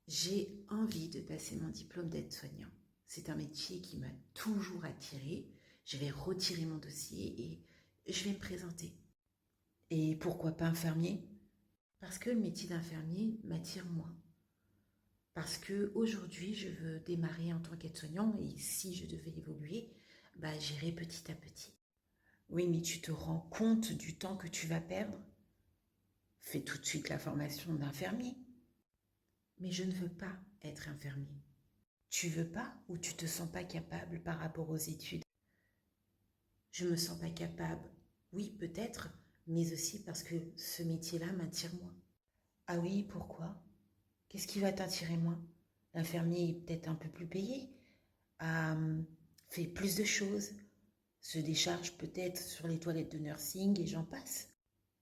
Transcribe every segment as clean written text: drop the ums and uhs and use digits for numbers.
J'ai envie de passer mon diplôme d'aide-soignant. C'est un métier qui m'a toujours attirée. Je vais retirer mon dossier et je vais me présenter. Et pourquoi pas infirmier? Parce que le métier d'infirmier m'attire moins. Parce que aujourd'hui, je veux démarrer en tant qu'aide-soignant et si je devais évoluer, j'irai petit à petit. Oui, mais tu te rends compte du temps que tu vas perdre? Fais tout de suite la formation d'infirmier. Mais je ne veux pas être infirmier. Tu veux pas ou tu te sens pas capable par rapport aux études? Je me sens pas capable. Oui, peut-être, mais aussi parce que ce métier-là m'attire moins. Ah oui, pourquoi? Qu'est-ce qui va t'attirer moins? L'infirmier est peut-être un peu plus payé, fait plus de choses, se décharge peut-être sur les toilettes de nursing et j'en passe.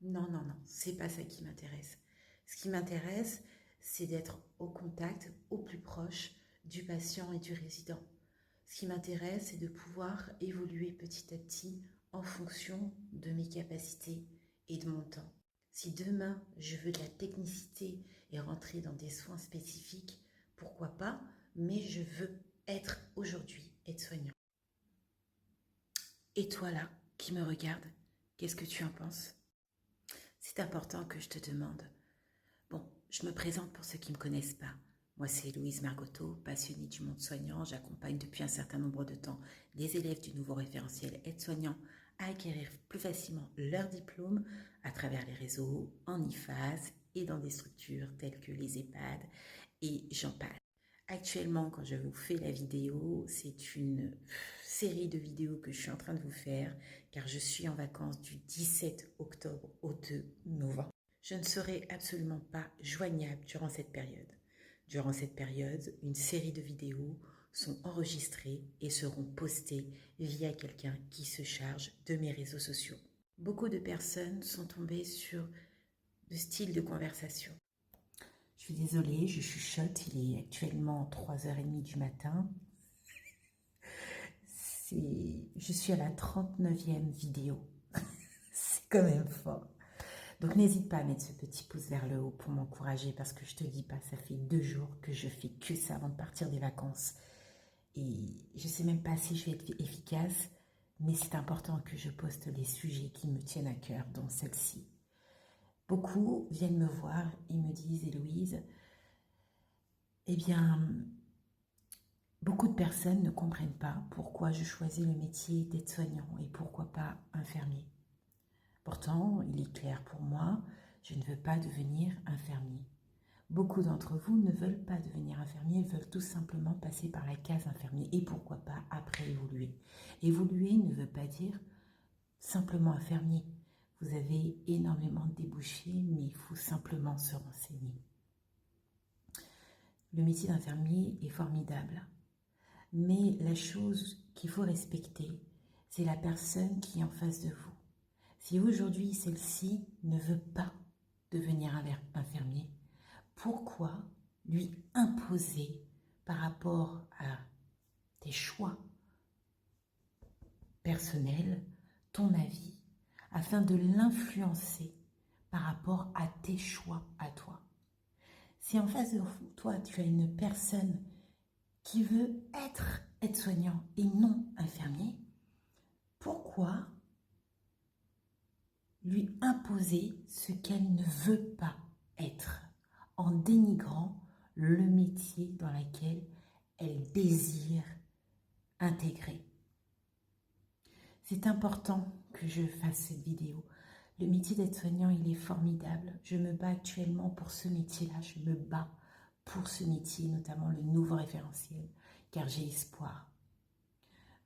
Non, non, non, c'est pas ça qui m'intéresse. Ce qui m'intéresse, c'est d'être au contact, au plus proche du patient et du résident. Ce qui m'intéresse, c'est de pouvoir évoluer petit à petit en fonction de mes capacités et de mon temps. Si demain, je veux de la technicité et rentrer dans des soins spécifiques, pourquoi pas, mais je veux être aujourd'hui aide-soignant. Et toi là, qui me regarde, qu'est-ce que tu en penses? C'est important que je te demande. Bon, je me présente pour ceux qui ne me connaissent pas. Moi, c'est Louise Margotto, passionnée du monde soignant. J'accompagne depuis un certain nombre de temps des élèves du nouveau référentiel aide-soignant à acquérir plus facilement leur diplôme à travers les réseaux, en IFAS et dans des structures telles que les EHPAD et j'en passe. Actuellement, quand je vous fais la vidéo, c'est une série de vidéos que je suis en train de vous faire car je suis en vacances du 17 octobre au 2 novembre. Je ne serai absolument pas joignable durant cette période. Durant cette période, une série de vidéos sont enregistrées et seront postées via quelqu'un qui se charge de mes réseaux sociaux. Beaucoup de personnes sont tombées sur le style de conversation. Je suis désolée, je chuchote, il est actuellement 3h30 du matin. Je suis à la 39e vidéo. C'est quand même fort. Donc n'hésite pas à mettre ce petit pouce vers le haut pour m'encourager parce que je te dis pas, ça fait 2 jours que je fais que ça avant de partir des vacances. Et je sais même pas si je vais être efficace, mais c'est important que je poste les sujets qui me tiennent à cœur, dont celle-ci. Beaucoup viennent me voir et me disent, Héloïse, eh bien, beaucoup de personnes ne comprennent pas pourquoi je choisis le métier d'aide-soignant et pourquoi pas infirmier. Pourtant, il est clair pour moi, je ne veux pas devenir infirmier. Beaucoup d'entre vous ne veulent pas devenir infirmier, veulent tout simplement passer par la case infirmier et pourquoi pas après évoluer. Évoluer ne veut pas dire simplement infirmier. Vous avez énormément de débouchés, mais il faut simplement se renseigner. Le métier d'infirmier est formidable, mais la chose qu'il faut respecter, c'est la personne qui est en face de vous. Si aujourd'hui celle-ci ne veut pas devenir infirmier, pourquoi lui imposer par rapport à tes choix personnels, ton avis, afin de l'influencer par rapport à tes choix à toi? Si en face de toi, tu as une personne qui veut être aide-soignant et non infirmier, pourquoi lui imposer ce qu'elle ne veut pas être en dénigrant le métier dans lequel elle désire intégrer? C'est important que je fasse cette vidéo. Le métier d'aide-soignant, il est formidable. Je me bats actuellement pour ce métier-là. Je me bats pour ce métier, notamment le nouveau référentiel, car j'ai espoir.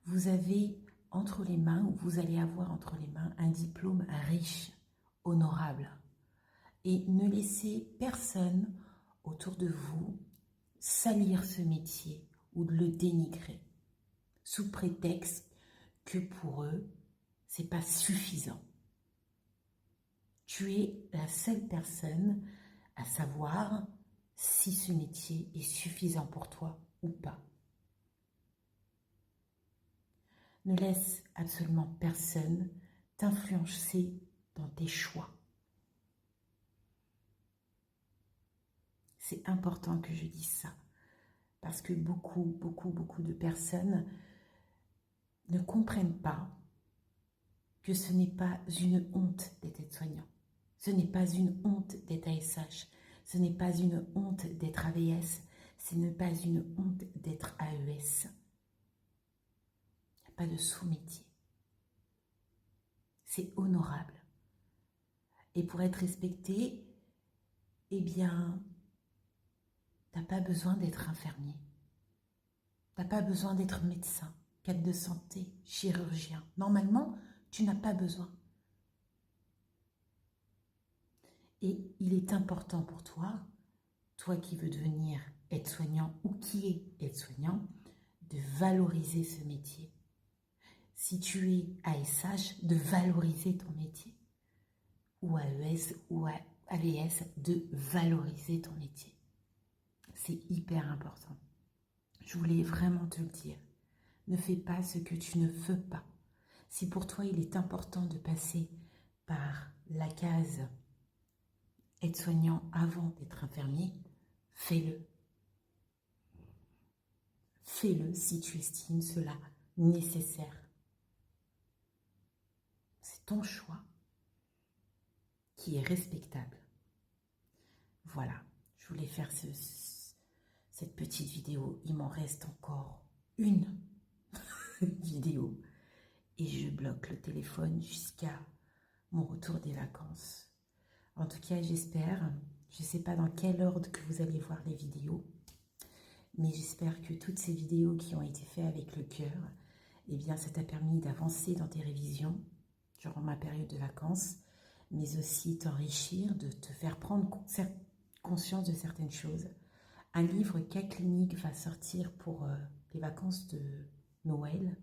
Vous avez entre les mains, ou vous allez avoir entre les mains, un diplôme riche, honorable. Et ne laissez personne autour de vous salir ce métier ou de le dénigrer, sous prétexte que pour eux, c'est pas suffisant. Tu es la seule personne à savoir si ce métier est suffisant pour toi ou pas. Ne laisse absolument personne t'influencer dans tes choix. C'est important que je dise ça. Parce que beaucoup de personnes ne comprennent pas que ce n'est pas une honte d'être aide-soignant. Ce n'est pas une honte d'être ASH. Ce n'est pas une honte d'être AVS. Ce n'est pas une honte d'être AES. Il n'y a pas de sous-métier. C'est honorable. Et pour être respecté, eh bien, tu n'as pas besoin d'être infirmier. Tu n'as pas besoin d'être médecin, cadre de santé, chirurgien. Normalement, tu n'as pas besoin. Et il est important pour toi, toi qui veux devenir aide-soignant ou qui est aide-soignant, de valoriser ce métier. Si tu es ASH, de valoriser ton métier. Ou AES ou AVS, de valoriser ton métier. C'est hyper important. Je voulais vraiment te le dire. Ne fais pas ce que tu ne veux pas. Si pour toi il est important de passer par la case aide-soignant avant d'être infirmier, fais-le. Fais-le si tu estimes cela nécessaire. C'est ton choix qui est respectable. Voilà, je voulais faire cette petite vidéo. Il m'en reste encore une vidéo et je bloque le téléphone jusqu'à mon retour des vacances. En tout cas, j'espère, je ne sais pas dans quel ordre que vous allez voir les vidéos, mais j'espère que toutes ces vidéos qui ont été faites avec le cœur, eh bien, ça t'a permis d'avancer dans tes révisions durant ma période de vacances, mais aussi t'enrichir, de te faire prendre conscience de certaines choses. Un livre K-Clinique va sortir pour les vacances de Noël.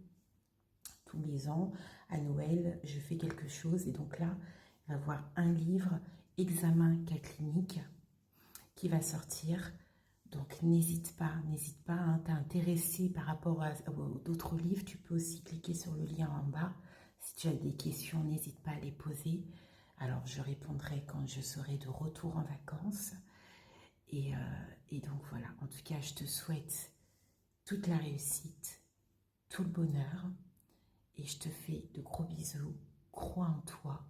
Tous les ans, à Noël, je fais quelque chose et donc là, il va y avoir un livre, Examen K-Clinique, qui va sortir. Donc n'hésite pas, hein, t'es intéressé par rapport à d'autres livres, tu peux aussi cliquer sur le lien en bas. Si tu as des questions, n'hésite pas à les poser. Alors je répondrai quand je serai de retour en vacances. Et donc voilà, en tout cas, je te souhaite toute la réussite, tout le bonheur. Et je te fais de gros bisous. Crois en toi